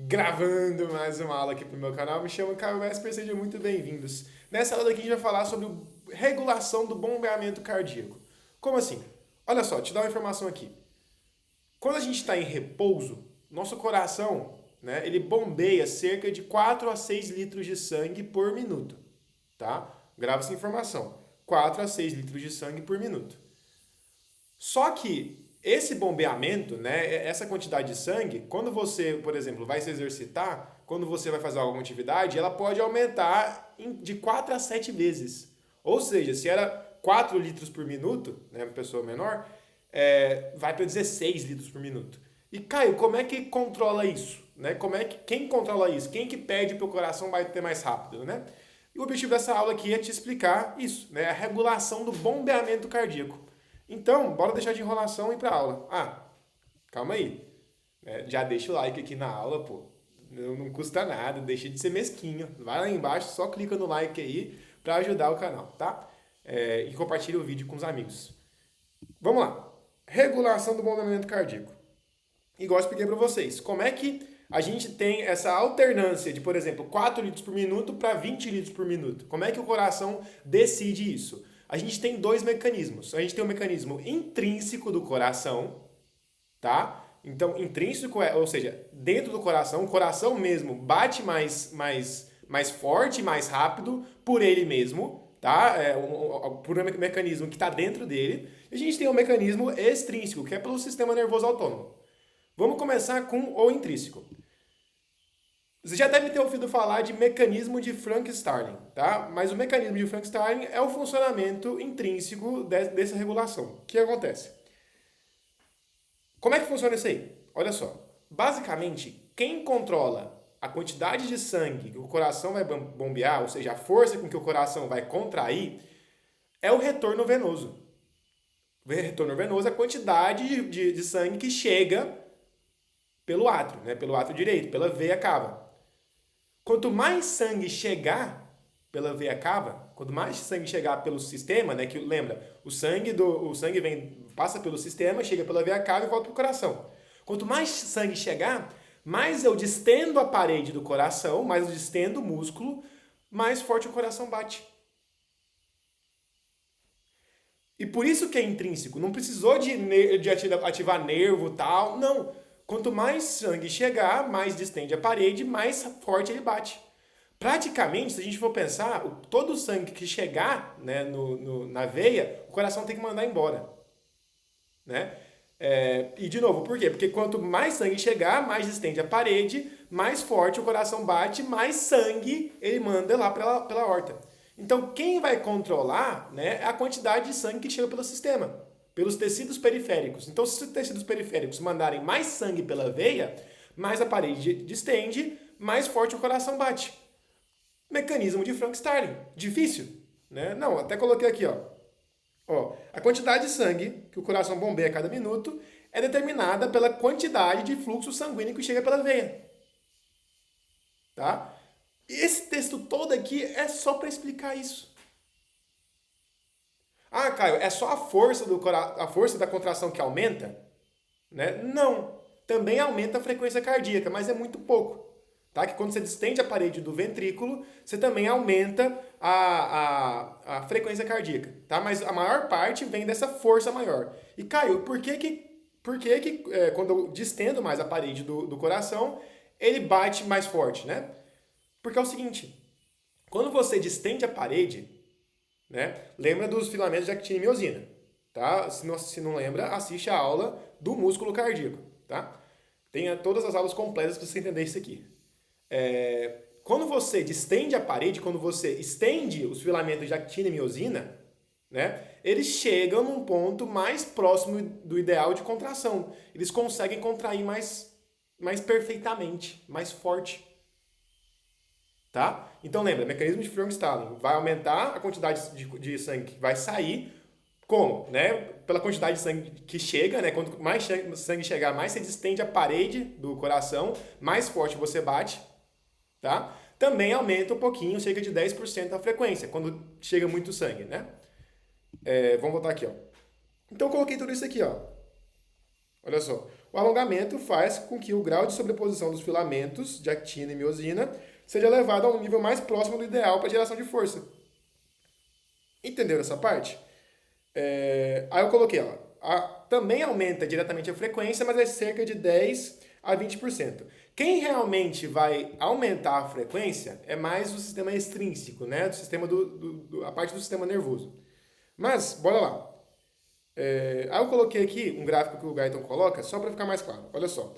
Gravando mais uma aula aqui pro meu canal. Me chamo Caio Vesper, sejam muito bem-vindos. Nessa aula aqui a gente vai falar sobre regulação do bombeamento cardíaco. Como assim? Olha só, te dar uma informação aqui. Quando a gente está em repouso, nosso coração, né, ele bombeia cerca de 4 a 6 litros de sangue por minuto, tá? Grava essa informação. 4 a 6 litros de sangue por minuto. Só que esse bombeamento, né, essa quantidade de sangue, quando você, por exemplo, vai se exercitar, quando você vai fazer alguma atividade, ela pode aumentar de 4 a 7 vezes. Ou seja, se era 4 litros por minuto, né, uma pessoa menor, vai para 16 litros por minuto. E Caio, como é que controla isso? Né? Quem controla isso? Quem que pede para o coração bater mais rápido, né? E o objetivo dessa aula aqui é te explicar isso, né? A regulação do bombeamento cardíaco. Então, bora deixar de enrolação e ir para a aula. Calma aí. Já deixa o like aqui na aula, pô. Não custa nada, deixa de ser mesquinho. Vai lá embaixo, só clica no like aí para ajudar o canal, tá? E compartilha o vídeo com os amigos. Vamos lá. Regulação do bombeamento cardíaco. Igual eu expliquei para vocês. Como é que a gente tem essa alternância de, por exemplo, 4 litros por minuto para 20 litros por minuto? Como é que o coração decide isso? A gente tem dois mecanismos. A gente tem o mecanismo intrínseco do coração, tá? Então, intrínseco ou seja, dentro do coração, o coração mesmo bate mais forte, mais rápido por ele mesmo, tá? Por um mecanismo que está dentro dele. E a gente tem o mecanismo extrínseco, que é pelo sistema nervoso autônomo. Vamos começar com o intrínseco. Você já deve ter ouvido falar de mecanismo de Frank-Starling, tá? Mas o mecanismo de Frank-Starling é o funcionamento intrínseco dessa regulação. O que acontece? Como é que funciona isso aí? Olha só. Basicamente, quem controla a quantidade de sangue que o coração vai bombear, ou seja, a força com que o coração vai contrair, é o retorno venoso. O retorno venoso é a quantidade de sangue que chega pelo átrio, né? Pelo átrio direito, pela veia cava. Quanto mais sangue chegar pela veia cava, quanto mais sangue chegar pelo sistema, né? Que lembra, o sangue passa pelo sistema, chega pela veia cava e volta para o coração. Quanto mais sangue chegar, mais eu distendo a parede do coração, mais eu distendo o músculo, mais forte o coração bate. E por isso que é intrínseco. Não precisou de ativar nervo e tal. Não. Quanto mais sangue chegar, mais distende a parede, mais forte ele bate. Praticamente, se a gente for pensar, todo o sangue que chegar, né, na veia, o coração tem que mandar embora. Né? E de novo, por quê? Porque quanto mais sangue chegar, mais distende a parede, mais forte o coração bate, mais sangue ele manda lá pela aorta. Então, quem vai controlar, né, é a quantidade de sangue que chega pelo sistema, pelos tecidos periféricos. Então, se os tecidos periféricos mandarem mais sangue pela veia, mais a parede distende, mais forte o coração bate. Mecanismo de Frank-Starling. Difícil? Né? Não, até coloquei aqui, a quantidade de sangue que o coração bombeia a cada minuto é determinada pela quantidade de fluxo sanguíneo que chega pela veia. Tá? Esse texto todo aqui é só para explicar isso. Caio, é só a força da contração que aumenta? Né? Não. Também aumenta a frequência cardíaca, mas é muito pouco. Tá? Que quando você distende a parede do ventrículo, você também aumenta a frequência cardíaca. Tá? Mas a maior parte vem dessa força maior. E Caio, por que quando eu distendo mais a parede do coração, ele bate mais forte, né? Porque é o seguinte, quando você distende a parede, né, lembra dos filamentos de actina e miosina. Tá? Se não lembra, assiste a aula do músculo cardíaco. Tá? Tem todas as aulas completas para você entender isso aqui. Quando você distende a parede, quando você estende os filamentos de actina e miosina, né, eles chegam num ponto mais próximo do ideal de contração. Eles conseguem contrair mais perfeitamente, mais forte. Tá? Então lembra, mecanismo de Frank-Starling vai aumentar a quantidade de sangue que vai sair, como? Né? Pela quantidade de sangue que chega, né? Quanto mais sangue chegar, mais você distende a parede do coração, mais forte você bate, tá? Também aumenta um pouquinho, cerca de 10% a frequência, quando chega muito sangue, né? Vamos voltar aqui, ó. Então eu coloquei tudo isso aqui, ó. Olha só. O alongamento faz com que o grau de sobreposição dos filamentos de actina e miosina seja levado a um nível mais próximo do ideal para geração de força. Entenderam essa parte? Aí eu coloquei, ó, também aumenta diretamente a frequência, mas é cerca de 10 a 20%. Quem realmente vai aumentar a frequência é mais o sistema extrínseco, né? Do sistema a parte do sistema nervoso. Mas, bora lá. Aí eu coloquei aqui um gráfico que o Guyton coloca, só para ficar mais claro. Olha só.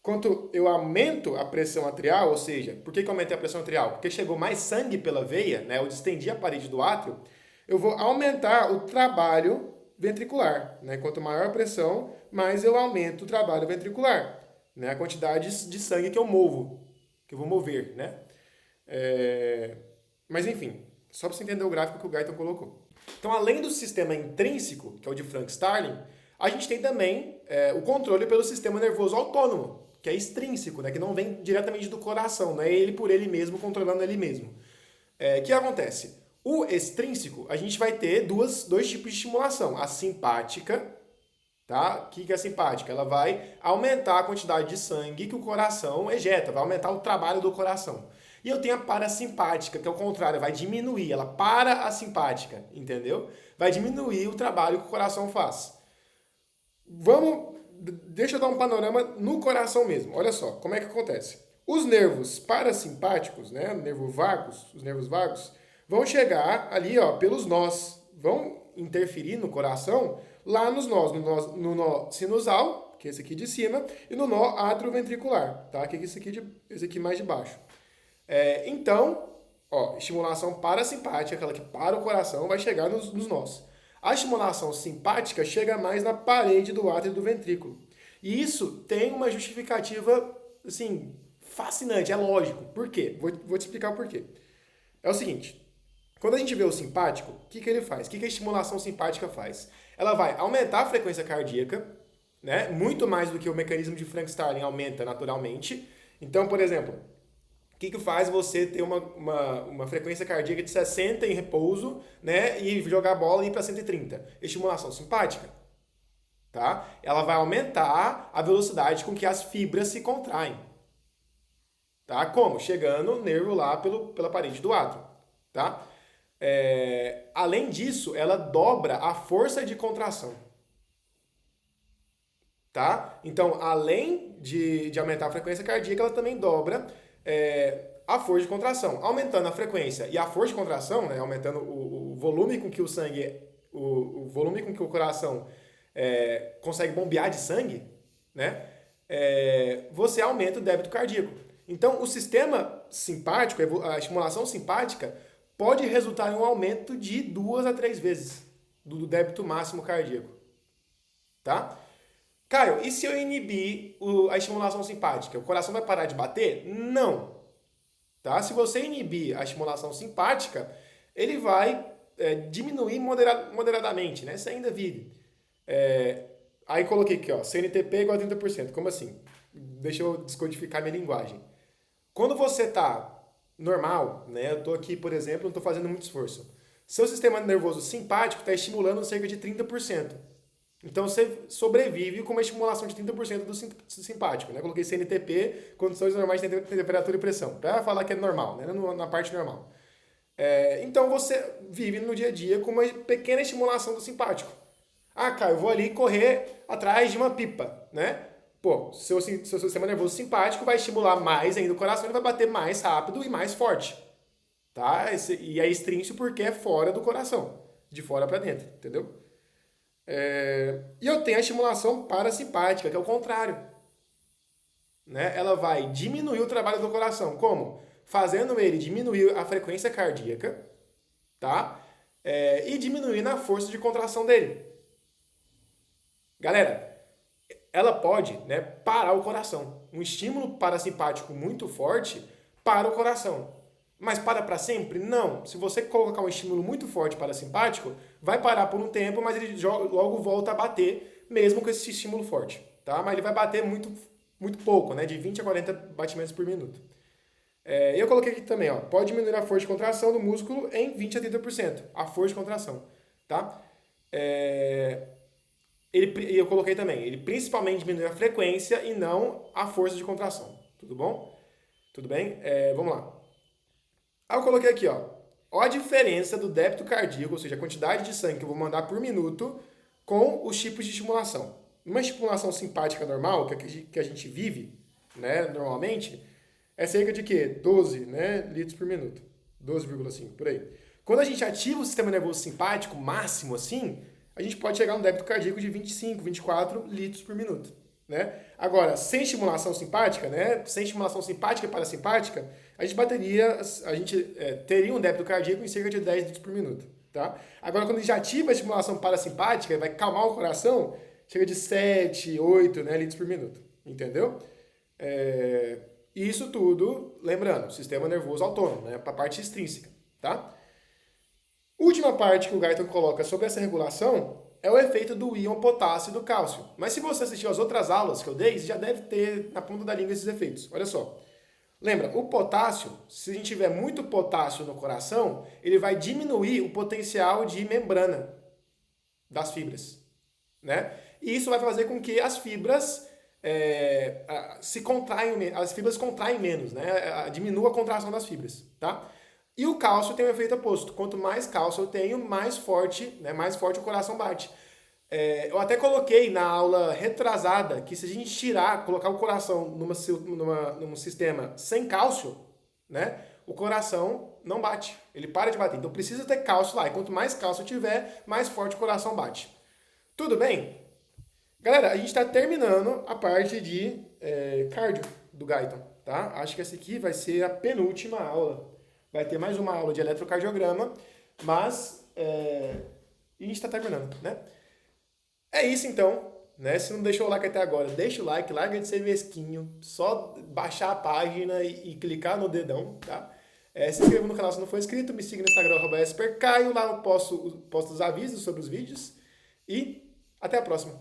Quando eu aumento a pressão atrial, ou seja, por que eu aumentei a pressão atrial? Porque chegou mais sangue pela veia, né? Eu distendi a parede do átrio, eu vou aumentar o trabalho ventricular, né? Quanto maior a pressão, mais eu aumento o trabalho ventricular, né? A quantidade de sangue que eu movo, que eu vou mover, né? Mas enfim, só para você entender o gráfico que o Guyton colocou. Então, além do sistema intrínseco, que é o de Frank-Starling, a gente tem também o controle pelo sistema nervoso autônomo, que é extrínseco, né? Que não vem diretamente do coração, não é ele por ele mesmo controlando ele mesmo. O que acontece? O extrínseco, a gente vai ter dois tipos de estimulação. A simpática, tá? O que é a simpática? Ela vai aumentar a quantidade de sangue que o coração ejeta, vai aumentar o trabalho do coração. E eu tenho a parasimpática, que é o contrário, vai diminuir, ela para a simpática, entendeu? Vai diminuir o trabalho que o coração faz. Deixa eu dar um panorama no coração mesmo. Olha só, como é que acontece? Os nervos parasimpáticos, né, os nervos vagos, vão chegar ali, ó, pelos nós, vão interferir no coração lá nos nós, no nó sinusal, que é esse aqui de cima, e no nó atrioventricular, tá? Que é esse aqui mais de baixo. Então, ó, estimulação parasimpática, aquela que para o coração, vai chegar nos nós. A estimulação simpática chega mais na parede do átrio e do ventrículo. E isso tem uma justificativa, assim, fascinante, é lógico. Por quê? Vou te explicar o porquê. É o seguinte, quando a gente vê o simpático, o que ele faz? O que a estimulação simpática faz? Ela vai aumentar a frequência cardíaca, né? Muito mais do que o mecanismo de Frank-Starling aumenta naturalmente. Então, por exemplo, o que faz você ter uma frequência cardíaca de 60 em repouso, né? E jogar a bola e ir para 130? Estimulação simpática. Tá? Ela vai aumentar a velocidade com que as fibras se contraem. Tá? Como? Chegando o nervo lá pela parede do átrio. Tá? Além disso, ela dobra a força de contração. Tá? Então, além de aumentar a frequência cardíaca, ela também dobra a força de contração. Aumentando a frequência e a força de contração, né? Aumentando o volume com que o sangue, o volume com que o coração consegue bombear de sangue, né? Você aumenta o débito cardíaco. Então, o sistema simpático, a estimulação simpática, pode resultar em um aumento de 2 a 3 vezes do débito máximo cardíaco. Tá? Caio, e se eu inibir a estimulação simpática? O coração vai parar de bater? Não. Tá? Se você inibir a estimulação simpática, ele vai diminuir moderadamente, né? Você ainda vive. Aí coloquei aqui, ó, CNTP igual a 30%. Como assim? Deixa eu descodificar minha linguagem. Quando você está normal, né? Eu estou aqui, por exemplo, não estou fazendo muito esforço. Seu sistema nervoso simpático está estimulando cerca de 30%. Então você sobrevive com uma estimulação de 30% do simpático, né? Eu coloquei CNTP, condições normais de temperatura e pressão, para falar que é normal, né? Na parte normal. Então você vive no dia a dia com uma pequena estimulação do simpático. Ah, cara, eu vou ali correr atrás de uma pipa, né? Pô, seu sistema nervoso simpático vai estimular mais ainda o coração, ele vai bater mais rápido e mais forte. Tá? E é extrínseco porque é fora do coração, de fora para dentro, entendeu? E eu tenho a estimulação parasimpática, que é o contrário. Né? Ela vai diminuir o trabalho do coração. Como? Fazendo ele diminuir a frequência cardíaca, tá? E diminuindo a força de contração dele. Galera, ela pode, né, parar o coração. Um estímulo parasimpático muito forte para o coração. Mas para sempre? Não. Se você colocar um estímulo muito forte parasimpático, vai parar por um tempo, mas ele logo volta a bater, mesmo com esse estímulo forte. Tá? Mas ele vai bater muito, muito pouco, né? De 20 a 40 batimentos por minuto. Eu coloquei aqui também, ó, pode diminuir a força de contração do músculo em 20 a 30%. A força de contração. Tá? E eu coloquei também, ele principalmente diminui a frequência e não a força de contração. Tudo bom? Tudo bem? Vamos lá. Aí eu coloquei aqui, ó. Olha a diferença do débito cardíaco, ou seja, a quantidade de sangue que eu vou mandar por minuto com os tipos de estimulação. Uma estimulação simpática normal, que a gente vive, né, normalmente, é cerca de quê? 12, né, litros por minuto. 12,5, por aí. Quando a gente ativa o sistema nervoso simpático, máximo assim, a gente pode chegar a um débito cardíaco de 25, 24 litros por minuto. Né? Agora, sem estimulação simpática, né? Sem estimulação simpática e parasimpática, a gente teria um débito cardíaco em cerca de 10 litros por minuto. Tá? Agora, quando a gente ativa a estimulação parasimpática, vai calmar o coração, chega de 7, 8, né, litros por minuto. Entendeu? Isso tudo, lembrando, sistema nervoso autônomo, né, para a parte extrínseca. Tá? Última parte que o Guyton coloca sobre essa regulação é o efeito do íon potássio e do cálcio. Mas se você assistiu às outras aulas que eu dei, você já deve ter na ponta da língua esses efeitos. Olha só. Lembra, o potássio, se a gente tiver muito potássio no coração, ele vai diminuir o potencial de membrana das fibras. Né? E isso vai fazer com que as fibras as fibras contraem menos, né? Diminua a contração das fibras. Tá? E o cálcio tem o efeito oposto. Quanto mais cálcio eu tenho, mais forte o coração bate. Eu até coloquei na aula retrasada que se a gente colocar o coração num sistema sem cálcio, né, o coração não bate. Ele para de bater. Então precisa ter cálcio lá. E quanto mais cálcio eu tiver, mais forte o coração bate. Tudo bem? Galera, a gente está terminando a parte de cardio do Guyton. Tá? Acho que essa aqui vai ser a penúltima aula. Vai ter mais uma aula de eletrocardiograma, mas a gente está terminando, né? É isso então, né? Se não deixou o like até agora, deixa o like, larga de ser mesquinho, só baixar a página e clicar no dedão, tá? Se inscreva no canal se não for inscrito, me siga no Instagram, @espercaio, lá eu posto os avisos sobre os vídeos e até a próxima.